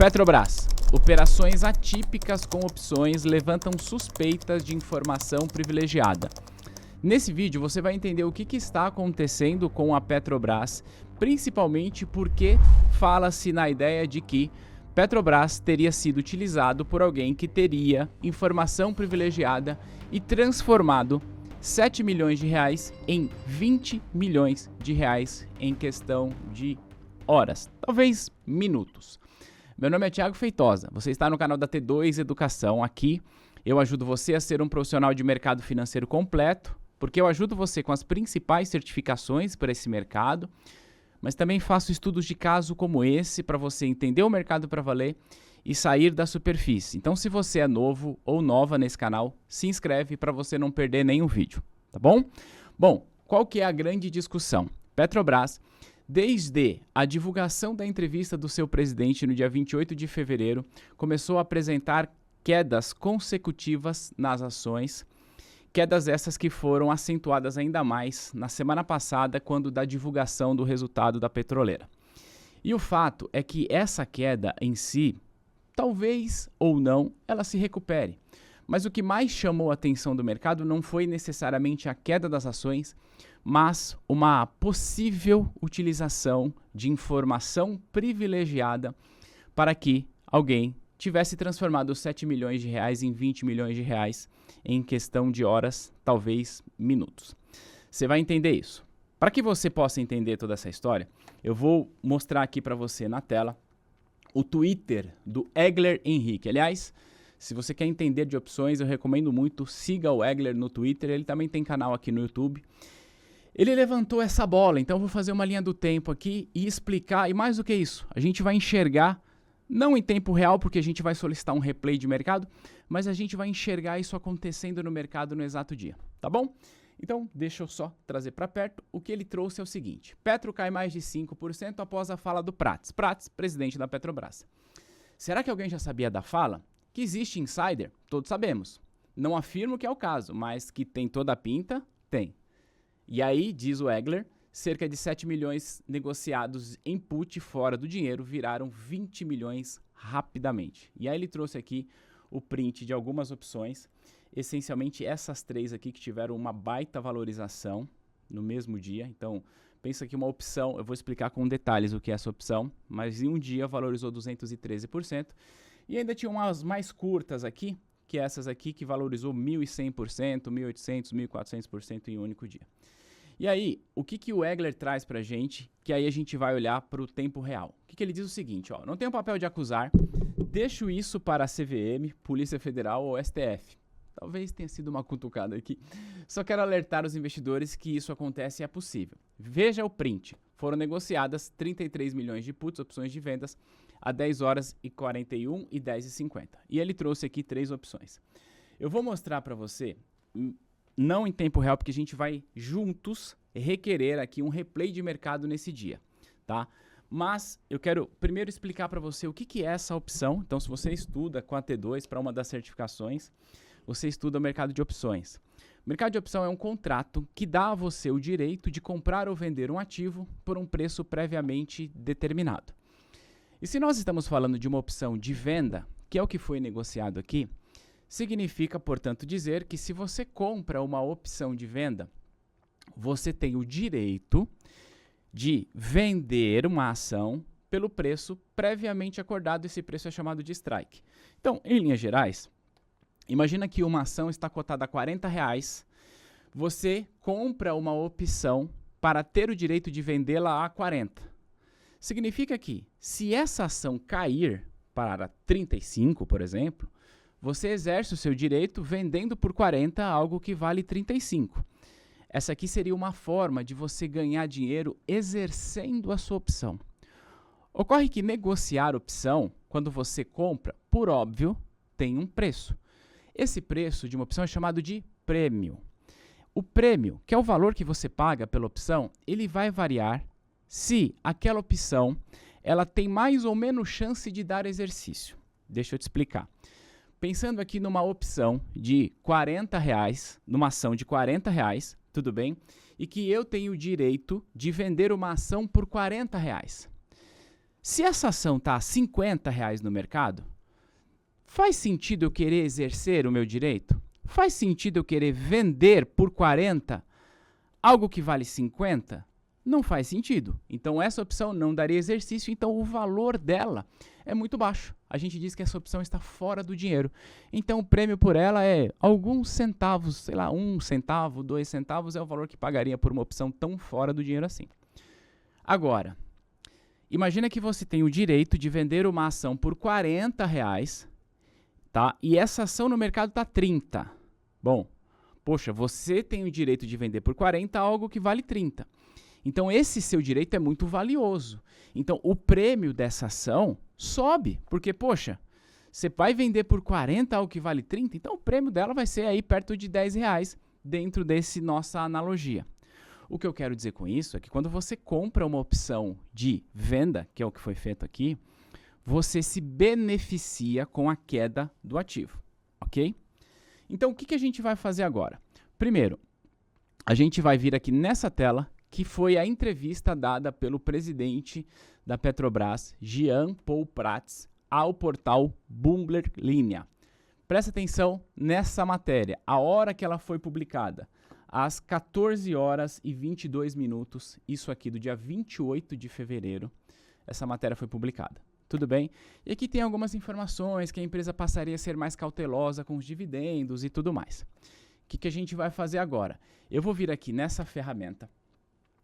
Petrobras. Operações atípicas com opções levantam suspeitas de informação privilegiada. Nesse vídeo você vai entender o que está acontecendo com a Petrobras, principalmente porque fala-se na ideia de que Petrobras teria sido utilizado por alguém que teria informação privilegiada e transformado 7 milhões de reais em 20 milhões de reais em questão de horas, talvez minutos. Meu nome é Thiago Feitosa, você está no canal da T2 Educação. Aqui eu ajudo você a ser um profissional de mercado financeiro completo, porque eu ajudo você com as principais certificações para esse mercado, mas também faço estudos de caso como esse para você entender o mercado para valer e sair da superfície. Então, se você é novo ou nova nesse canal, se inscreve para você não perder nenhum vídeo, tá bom? Bom, qual que é a grande discussão? Petrobras, desde a divulgação da entrevista do seu presidente no dia 28 de fevereiro, começou a apresentar quedas consecutivas nas ações, quedas essas que foram acentuadas ainda mais na semana passada, quando da divulgação do resultado da petroleira. E o fato é que essa queda em si, talvez ou não, ela se recupere. Mas o que mais chamou a atenção do mercado não foi necessariamente a queda das ações, mas uma possível utilização de informação privilegiada para que alguém tivesse transformado 7 milhões de reais em 20 milhões de reais em questão de horas, talvez minutos. Você vai entender isso. Para que você possa entender toda essa história, eu vou mostrar aqui para você na tela o Twitter do Egler Henrique. Aliás, se você quer entender de opções, eu recomendo muito, siga o Egler no Twitter, ele também tem canal aqui no YouTube. Ele levantou essa bola, então eu vou fazer uma linha do tempo aqui e explicar, e mais do que isso, a gente vai enxergar, não em tempo real, porque a gente vai solicitar um replay de mercado, mas a gente vai enxergar isso acontecendo no mercado no exato dia, tá bom? Então, deixa eu só trazer para perto. O que ele trouxe é o seguinte: Petro cai mais de 5% após a fala do Prats. Prats, presidente da Petrobras. Será que alguém já sabia da fala? Que existe insider? Todos sabemos. Não afirmo que é o caso, mas que tem toda a pinta, tem. E aí, diz o Egler, cerca de 7 milhões negociados em put fora do dinheiro viraram 20 milhões rapidamente. E aí ele trouxe aqui o print de algumas opções, essencialmente essas três aqui que tiveram uma baita valorização no mesmo dia. Então, pensa que uma opção, eu vou explicar com detalhes o que é essa opção, mas em um dia valorizou 213%. E ainda tinha umas mais curtas aqui, que é essas aqui que valorizou 1.100%, 1.800%, 1.400% em um único dia. E aí, o que o Egler traz pra gente, que aí a gente vai olhar para o tempo real. O que ele diz o seguinte, ó: não tenho papel de acusar, deixo isso para a CVM, Polícia Federal ou STF. Talvez tenha sido uma cutucada aqui. Só quero alertar os investidores que isso acontece e é possível. Veja o print. Foram negociadas 33 milhões de puts, opções de vendas, a 10 horas e 41 e 10 e 50. E ele trouxe aqui três opções. Eu vou mostrar para você, não em tempo real, porque a gente vai juntos requerer aqui um replay de mercado nesse dia, tá? Mas eu quero primeiro explicar para você o que é essa opção. Então, se você estuda com a T2 para uma das certificações, você estuda o mercado de opções. O mercado de opção é um contrato que dá a você o direito de comprar ou vender um ativo por um preço previamente determinado. E se nós estamos falando de uma opção de venda, que é o que foi negociado aqui, significa, portanto, dizer que se você compra uma opção de venda, você tem o direito de vender uma ação pelo preço previamente acordado. Esse preço é chamado de strike. Então, em linhas gerais, imagina que uma ação está cotada a R$40, você compra uma opção para ter o direito de vendê-la a 40. Significa que, se essa ação cair para 35, por exemplo, você exerce o seu direito vendendo por 40 algo que vale 35. Essa aqui seria uma forma de você ganhar dinheiro exercendo a sua opção. Ocorre que negociar opção, quando você compra, por óbvio, tem um preço. Esse preço de uma opção é chamado de prêmio. O prêmio, que é o valor que você paga pela opção, ele vai variar se aquela opção ela tem mais ou menos chance de dar exercício. Deixa eu te explicar. Pensando aqui numa opção de R$40, numa ação de R$40, tudo bem? E que eu tenho o direito de vender uma ação por R$40. Se essa ação está a R$ 50 no mercado, faz sentido eu querer exercer o meu direito? Faz sentido eu querer vender por 40 algo que vale 50? Não faz sentido. Então, essa opção não daria exercício, então o valor dela é muito baixo. A gente diz que essa opção está fora do dinheiro. Então, o prêmio por ela é alguns centavos, sei lá, 1 centavo, 2 centavos é o valor que pagaria por uma opção tão fora do dinheiro assim. Agora, imagina que você tem o direito de vender uma ação por R$ 40, tá? E essa ação no mercado está 30. Bom, poxa, você tem o direito de vender por 40 algo que vale 30. Então, esse seu direito é muito valioso. Então, o prêmio dessa ação sobe, porque, poxa, você vai vender por 40 algo que vale 30, então o prêmio dela vai ser aí perto de R$ 10 dentro desse nossa analogia. O que eu quero dizer com isso é que quando você compra uma opção de venda, que é o que foi feito aqui, você se beneficia com a queda do ativo, ok? Então, o que a gente vai fazer agora? Primeiro, a gente vai vir aqui nessa tela, que foi a entrevista dada pelo presidente da Petrobras, Jean Paul Prats, ao portal Bloomberg Linha. Presta atenção nessa matéria, a hora que ela foi publicada, às 14 horas e 22 minutos, isso aqui do dia 28 de fevereiro, essa matéria foi publicada. Tudo bem? E aqui tem algumas informações que a empresa passaria a ser mais cautelosa com os dividendos e tudo mais. O que a gente vai fazer agora? Eu vou vir aqui nessa ferramenta.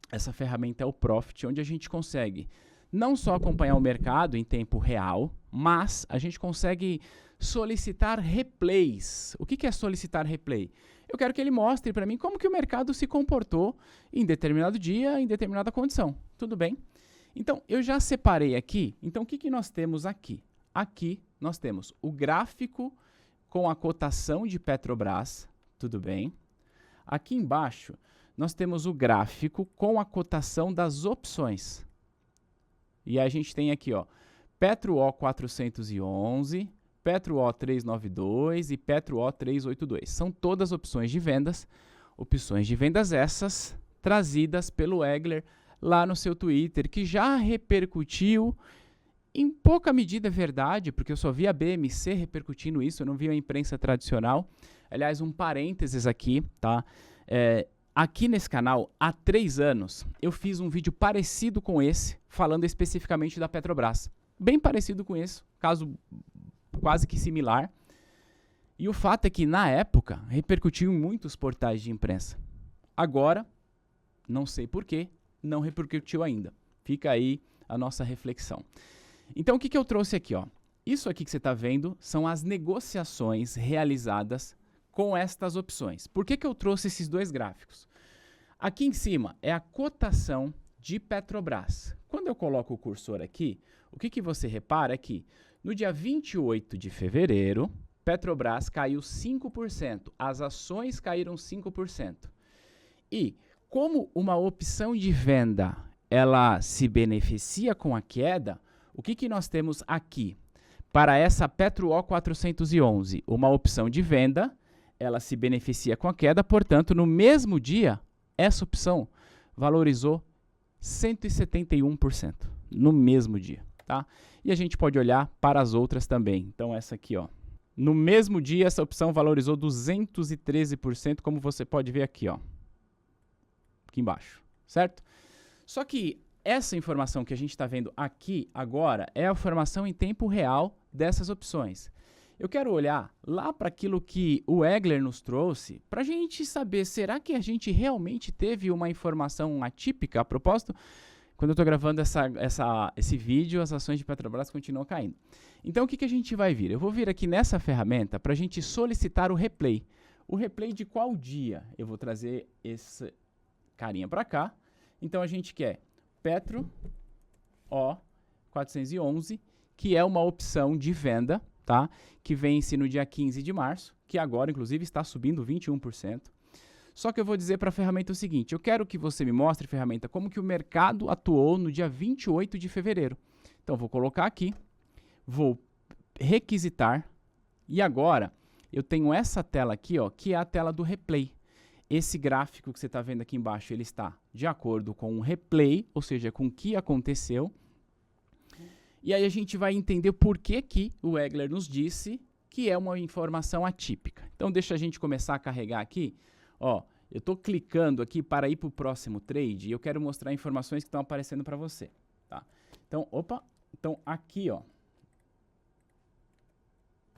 Essa ferramenta é o Profit, onde a gente consegue não só acompanhar o mercado em tempo real, mas a gente consegue solicitar replays. O que é solicitar replay? Eu quero que ele mostre para mim como que o mercado se comportou em determinado dia, em determinada condição. Tudo bem? Então, eu já separei aqui. Então, o que nós temos aqui? Aqui nós temos o gráfico com a cotação de Petrobras. Tudo bem? Aqui embaixo, nós temos o gráfico com a cotação das opções. E a gente tem aqui, ó, Petro O 411, Petro O 392 e Petro O 382. São todas opções de vendas essas trazidas pelo Egler lá no seu Twitter, que já repercutiu, em pouca medida é verdade, porque eu só vi a BMC repercutindo isso, eu não vi a imprensa tradicional. Aliás, um parênteses aqui, tá? Aqui nesse canal, há 3 anos, eu fiz um vídeo parecido com esse, falando especificamente da Petrobras. Bem parecido com esse, caso quase que similar. E o fato é que, na época, repercutiu em muitos portais de imprensa. Agora, não sei porquê, não repercutiu ainda. Fica aí a nossa reflexão. Então, o que eu trouxe aqui? Ó? Isso aqui que você está vendo são as negociações realizadas com estas opções. Por que eu trouxe esses dois gráficos? Aqui em cima é a cotação de Petrobras. Quando eu coloco o cursor aqui, o que você repara é que no dia 28 de fevereiro, Petrobras caiu 5%, as ações caíram 5%. E como uma opção de venda, ela se beneficia com a queda, o que nós temos aqui? Para essa Petro O 411, uma opção de venda, ela se beneficia com a queda, portanto, no mesmo dia, essa opção valorizou 171%, no mesmo dia, tá? E a gente pode olhar para as outras também. Então, essa aqui, ó. No mesmo dia, essa opção valorizou 213%, como você pode ver aqui, ó. Aqui embaixo, certo? Só que essa informação que a gente está vendo aqui agora é a informação em tempo real dessas opções. Eu quero olhar lá para aquilo que o Egler nos trouxe para a gente saber, será que a gente realmente teve uma informação atípica? A propósito, quando eu estou gravando esse vídeo, as ações de Petrobras continuam caindo. Então, o que a gente vai vir? Eu vou vir aqui nessa ferramenta para a gente solicitar o replay. O replay de qual dia? Eu vou trazer esse carinha para cá. Então, a gente quer Petro O 411, que é uma opção de venda, tá? Que vence no dia 15 de março, que agora, inclusive, está subindo 21%. Só que eu vou dizer para a ferramenta o seguinte, eu quero que você me mostre, ferramenta, como que o mercado atuou no dia 28 de fevereiro. Então, vou colocar aqui, vou requisitar, e agora eu tenho essa tela aqui, ó, que é a tela do replay. Esse gráfico que você está vendo aqui embaixo, ele está de acordo com o replay, ou seja, com o que aconteceu. E aí a gente vai entender por que que o Egler nos disse que é uma informação atípica. Então deixa a gente começar a carregar aqui. Ó, eu estou clicando aqui para ir para o próximo trade e eu quero mostrar informações que estão aparecendo para você. Tá? Então, então aqui, ó,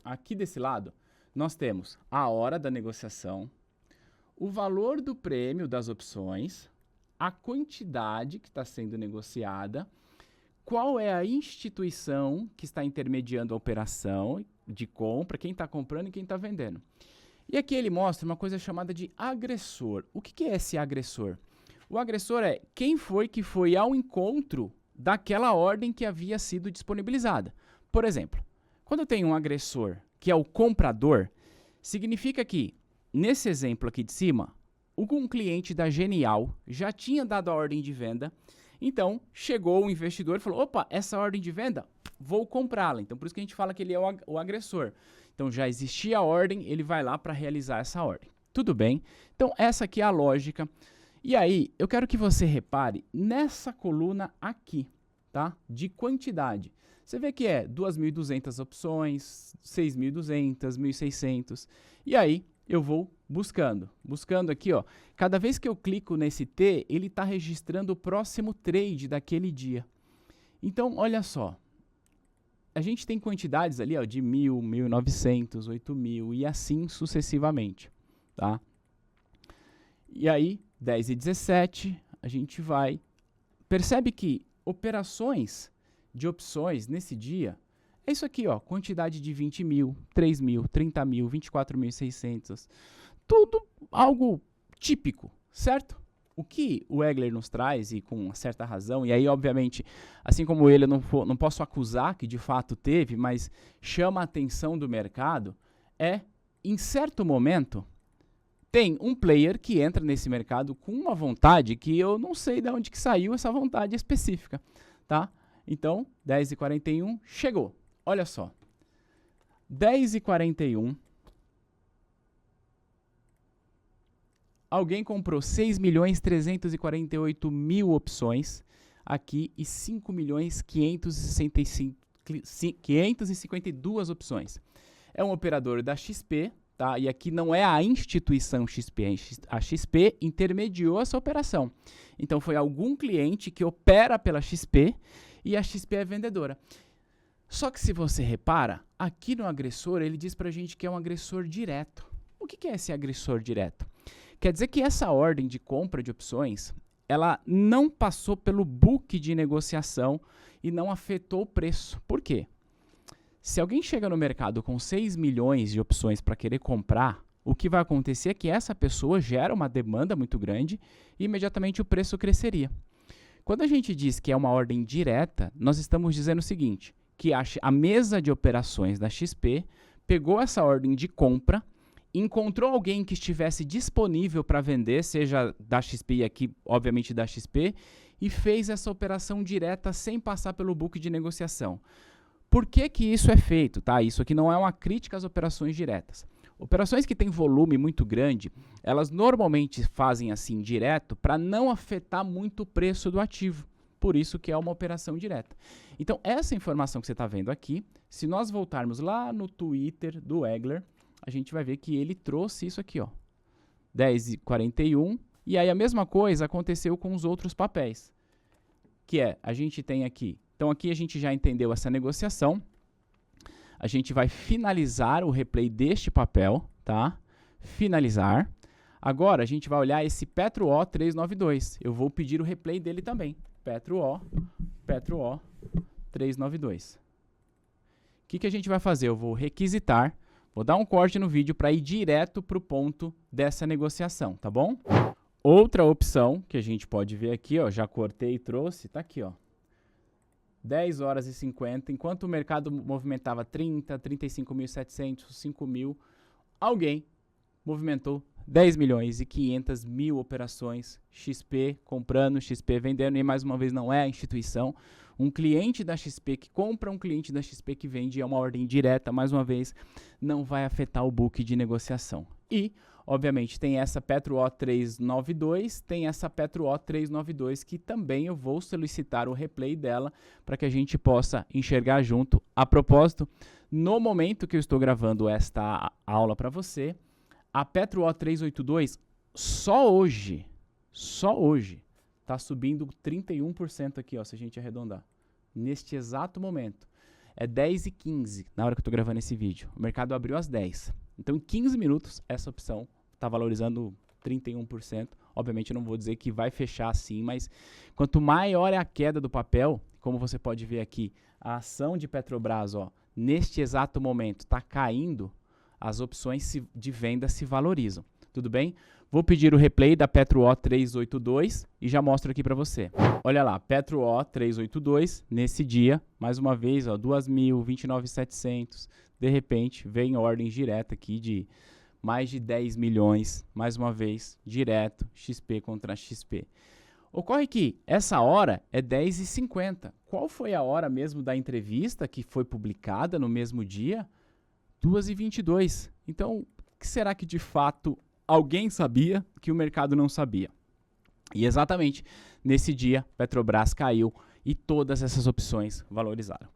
aqui desse lado, nós temos a hora da negociação, o valor do prêmio das opções, a quantidade que está sendo negociada, qual é a instituição que está intermediando a operação de compra, quem está comprando e quem está vendendo. E aqui ele mostra uma coisa chamada de agressor. O que é esse agressor? O agressor é quem foi que foi ao encontro daquela ordem que havia sido disponibilizada. Por exemplo, quando eu tenho um agressor que é o comprador, significa que, nesse exemplo aqui de cima, um cliente da Genial já tinha dado a ordem de venda, então chegou o investidor e falou, opa, essa ordem de venda, vou comprá-la. Então por isso que a gente fala que ele é o agressor. Então já existia a ordem, ele vai lá para realizar essa ordem. Tudo bem? Então essa aqui é a lógica. E aí, eu quero que você repare nessa coluna aqui, tá? De quantidade. Você vê que é 2.200 opções, 6.200, 1.600. E aí, eu vou buscando. Buscando aqui, ó. Cada vez que eu clico nesse T, ele está registrando o próximo trade daquele dia. Então, olha só. A gente tem quantidades ali, ó, de 1.000, 1.900, 8.000 e assim sucessivamente, tá? E aí, 10 e 17, a gente vai... Percebe que operações de opções nesse dia é isso aqui, ó, quantidade de 20.000, 3.000, 30.000, 24.600, tudo algo típico, certo? O que o Egler nos traz, e com certa razão, e aí, obviamente, assim como ele, eu não posso acusar que de fato teve, mas chama a atenção do mercado, em certo momento, tem um player que entra nesse mercado com uma vontade que eu não sei de onde que saiu essa vontade específica, tá? Então, 10h41, chegou. Olha só. 10h41. Alguém comprou 6.348.000 opções aqui e 5.552 opções. É um operador da XP, tá? E aqui não é a instituição XP, a XP intermediou essa operação. Então foi algum cliente que opera pela XP e a XP é vendedora. Só que se você repara, aqui no agressor ele diz pra gente que é um agressor direto. O que é esse agressor direto? Quer dizer que essa ordem de compra de opções, ela não passou pelo book de negociação e não afetou o preço. Por quê? Se alguém chega no mercado com 6 milhões de opções para querer comprar, o que vai acontecer é que essa pessoa gera uma demanda muito grande e imediatamente o preço cresceria. Quando a gente diz que é uma ordem direta, nós estamos dizendo o seguinte, que a mesa de operações da XP pegou essa ordem de compra, encontrou alguém que estivesse disponível para vender, seja da XP e aqui, obviamente, da XP, e fez essa operação direta sem passar pelo book de negociação. Por que que isso é feito? Tá? Isso aqui não é uma crítica às operações diretas. Operações que têm volume muito grande, elas normalmente fazem assim direto para não afetar muito o preço do ativo. Por isso que é uma operação direta. Então, essa informação que você está vendo aqui, se nós voltarmos lá no Twitter do Egler, a gente vai ver que ele trouxe isso aqui, ó, 10h41, e aí a mesma coisa aconteceu com os outros papéis, que a gente tem aqui, então aqui a gente já entendeu essa negociação, a gente vai finalizar o replay deste papel, tá? Finalizar. Agora a gente vai olhar esse Petro O 392, eu vou pedir o replay dele também, Petro O 392. O que a gente vai fazer? Eu vou requisitar. Vou dar um corte no vídeo para ir direto para o ponto dessa negociação, tá bom? Outra opção que a gente pode ver aqui, ó, já cortei e trouxe, tá aqui, ó. 10h50, enquanto o mercado movimentava 30, 35.700, 5.000, alguém movimentou 10.500.000 operações, XP comprando, XP vendendo, e mais uma vez não é a instituição. Um cliente da XP que compra, um cliente da XP que vende, é uma ordem direta, mais uma vez, não vai afetar o book de negociação. E, Obviamente, tem essa Petro O 392, tem essa Petro O 392, que também eu vou solicitar o replay dela para que a gente possa enxergar junto. A propósito, no momento que eu estou gravando esta aula para você, a Petro O 382, só hoje, está subindo 31% aqui, ó, se a gente arredondar. Neste exato momento. É 10h15 na hora que eu estou gravando esse vídeo. O mercado abriu às 10. Então, em 15 minutos, essa opção está valorizando 31%. Obviamente, eu não vou dizer que vai fechar assim, mas quanto maior é a queda do papel, como você pode ver aqui, a ação de Petrobras, ó, neste exato momento, está caindo, as opções de venda se valorizam. Tudo bem? Vou pedir o replay da Petro O 382 e já mostro aqui para você. Olha lá, Petro O 382, nesse dia, mais uma vez, ó, 2.000, 29.700. De repente, vem ordem direta aqui de mais de 10 milhões, mais uma vez, direto, XP contra XP. Ocorre que essa hora é 10h50. Qual foi a hora mesmo da entrevista que foi publicada no mesmo dia? 2h22. Então, o que será que de fato alguém sabia que o mercado não sabia? E exatamente nesse dia, Petrobras caiu e todas essas opções valorizaram.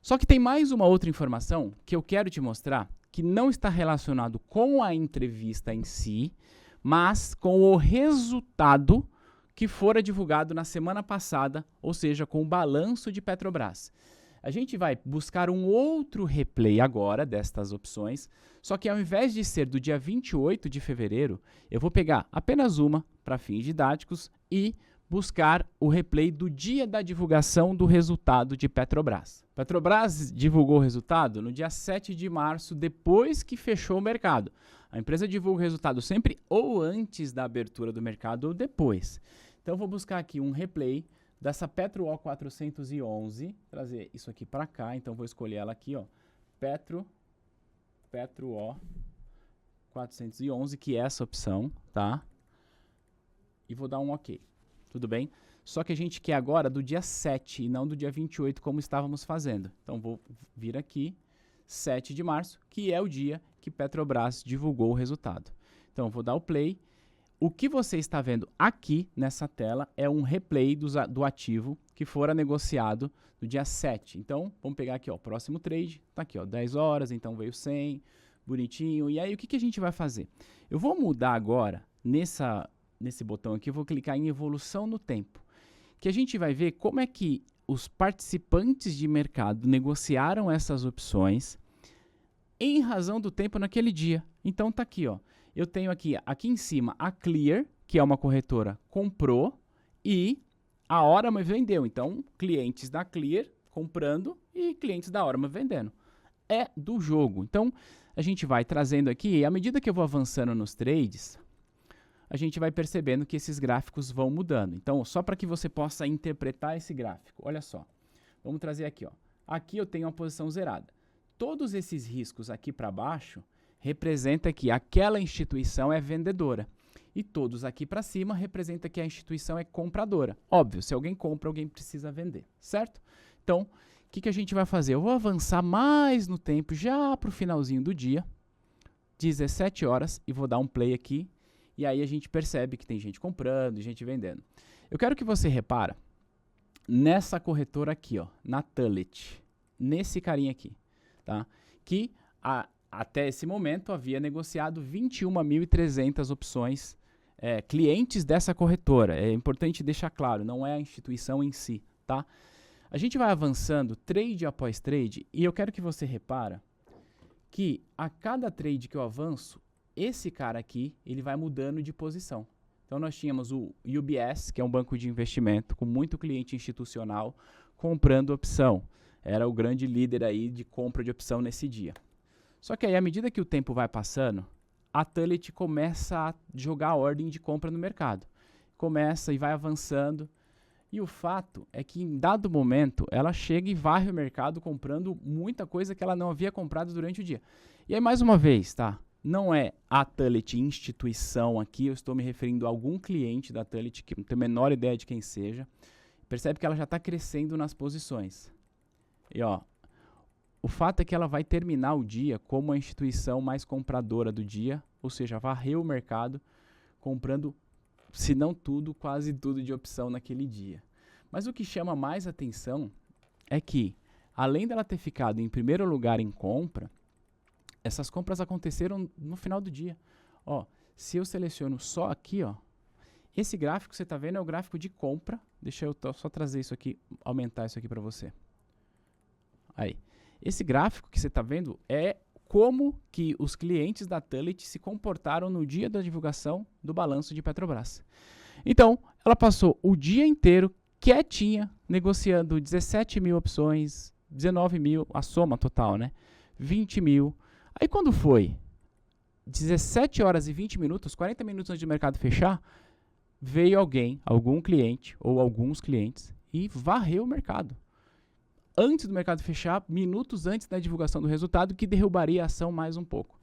Só que tem mais uma outra informação que eu quero te mostrar que não está relacionado com a entrevista em si, mas com o resultado que fora divulgado na semana passada, ou seja, com o balanço de Petrobras. A gente vai buscar um outro replay agora destas opções, só que ao invés de ser do dia 28 de fevereiro, eu vou pegar apenas uma para fins didáticos e buscar o replay do dia da divulgação do resultado de Petrobras. Petrobras divulgou o resultado no dia 7 de março, depois que fechou o mercado. A empresa divulga o resultado sempre ou antes da abertura do mercado ou depois. Então, eu vou buscar aqui um replay dessa Petro O 411, trazer isso aqui para cá, então vou escolher ela aqui, ó, Petro O 411, que é essa opção, tá? E vou dar um OK, tudo bem? Só que a gente quer agora do dia 7 e não do dia 28, como estávamos fazendo. Então, vou vir aqui, 7 de março, que é o dia que Petrobras divulgou o resultado. Então, vou dar o play. O que você está vendo aqui nessa tela é um replay do ativo que fora negociado no dia 7. Então, vamos pegar aqui, ó, próximo trade, tá aqui, ó, 10 horas, então veio 100, bonitinho. E aí, o que a gente vai fazer? Eu vou mudar agora, nesse botão aqui, eu vou clicar em evolução no tempo, que a gente vai ver como é que os participantes de mercado negociaram essas opções em razão do tempo naquele dia. Então, tá aqui, ó. Eu tenho aqui em cima a Clear, que é uma corretora, comprou e a Orama vendeu. Então, clientes da Clear comprando e clientes da Orama vendendo. É do jogo. Então, a gente vai trazendo aqui, e à medida que eu vou avançando nos trades, a gente vai percebendo que esses gráficos vão mudando. Então, só para que você possa interpretar esse gráfico, olha só. Vamos trazer aqui, ó. Aqui eu tenho uma posição zerada. Todos esses riscos aqui para baixo representa que aquela instituição é vendedora. E todos aqui para cima representa que a instituição é compradora. Óbvio, se alguém compra, alguém precisa vender, certo? Então, o que a gente vai fazer? Eu vou avançar mais no tempo, já para o finalzinho do dia, 17 horas, e vou dar um play aqui. E aí a gente percebe que tem gente comprando e gente vendendo. Eu quero que você repara nessa corretora aqui, ó, na Tullet, nesse carinha aqui, tá? Que até esse momento havia negociado 21.300 opções clientes dessa corretora. É importante deixar claro, não é a instituição em si, tá? A gente vai avançando trade após trade e eu quero que você repara que a cada trade que eu avanço, esse cara aqui, ele vai mudando de posição. Então, nós tínhamos o UBS, que é um banco de investimento com muito cliente institucional comprando opção. Era o grande líder aí de compra de opção nesse dia. Só que aí, à medida que o tempo vai passando, a Tullet começa a jogar a ordem de compra no mercado. Começa e vai avançando. E o fato é que, em dado momento, ela chega e varre o mercado comprando muita coisa que ela não havia comprado durante o dia. E aí, mais uma vez, tá? Não é a Tullet instituição aqui, eu estou me referindo a algum cliente da Tullet, que não tenho a menor ideia de quem seja. Percebe que ela já está crescendo nas posições. E ó, o fato é que ela vai terminar o dia como a instituição mais compradora do dia, ou seja, varreu o mercado comprando, se não tudo, quase tudo de opção naquele dia. Mas o que chama mais atenção é que, além dela ter ficado em primeiro lugar em compra, essas compras aconteceram no final do dia. Ó, se eu seleciono só aqui, ó, esse gráfico que você está vendo é o gráfico de compra. Deixa eu só trazer isso aqui, aumentar isso aqui para você. Aí. Esse gráfico que você está vendo é como que os clientes da Tullit se comportaram no dia da divulgação do balanço de Petrobras. Então, ela passou o dia inteiro quietinha, negociando 17 mil opções, 19 mil, a soma total, né? 20 mil. Aí quando foi 17 horas e 20 minutos, 40 minutos antes do mercado fechar, veio alguém, algum cliente ou alguns clientes e varreu o mercado. Antes do mercado fechar, minutos antes da divulgação do resultado, que derrubaria a ação mais um pouco.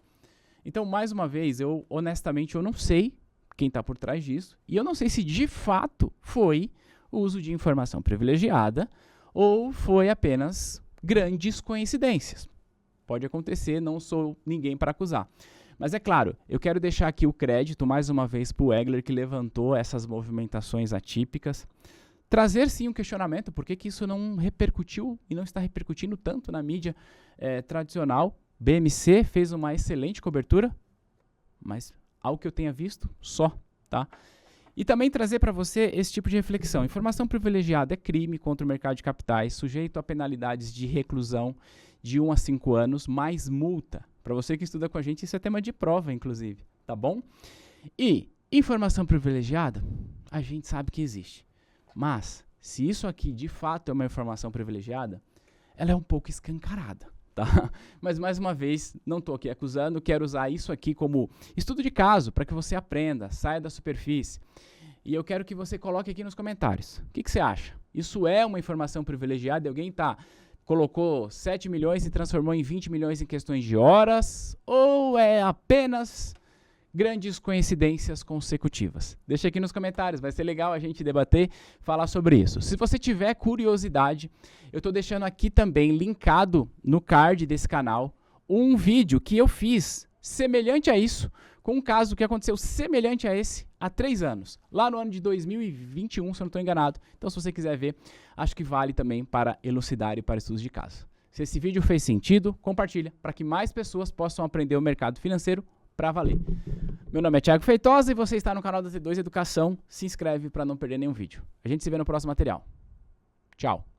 Então, mais uma vez, honestamente, eu não sei quem está por trás disso, e eu não sei se de fato foi o uso de informação privilegiada ou foi apenas grandes coincidências. Pode acontecer, não sou ninguém para acusar. Mas é claro, eu quero deixar aqui o crédito, mais uma vez, para o Egler, que levantou essas movimentações atípicas. Trazer, sim, um questionamento, por que isso não repercutiu e não está repercutindo tanto na mídia tradicional. BMC fez uma excelente cobertura, mas, ao que eu tenha visto, só, tá? E também trazer para você esse tipo de reflexão. Informação privilegiada é crime contra o mercado de capitais, sujeito a penalidades de reclusão de 1 a 5 anos, mais multa. Para você que estuda com a gente, isso é tema de prova, inclusive, tá bom? E informação privilegiada, a gente sabe que existe. Mas, se isso aqui de fato é uma informação privilegiada, ela é um pouco escancarada, tá? Mas, mais uma vez, não estou aqui acusando, quero usar isso aqui como estudo de caso, para que você aprenda, saia da superfície. E eu quero que você coloque aqui nos comentários. O que você acha? Isso é uma informação privilegiada? Alguém colocou 7 milhões e transformou em 20 milhões em questões de horas? Ou é apenas grandes coincidências consecutivas? Deixa aqui nos comentários, vai ser legal a gente debater, falar sobre isso. Se você tiver curiosidade, eu estou deixando aqui também, linkado no card desse canal, um vídeo que eu fiz semelhante a isso, com um caso que aconteceu semelhante a esse há 3 anos, lá no ano de 2021, se eu não estou enganado. Então, se você quiser ver, acho que vale também para elucidar e para estudos de caso. Se esse vídeo fez sentido, compartilha, para que mais pessoas possam aprender o mercado financeiro para valer. Meu nome é Thiago Feitosa e você está no canal da T2 Educação. Se inscreve para não perder nenhum vídeo. A gente se vê no próximo material. Tchau!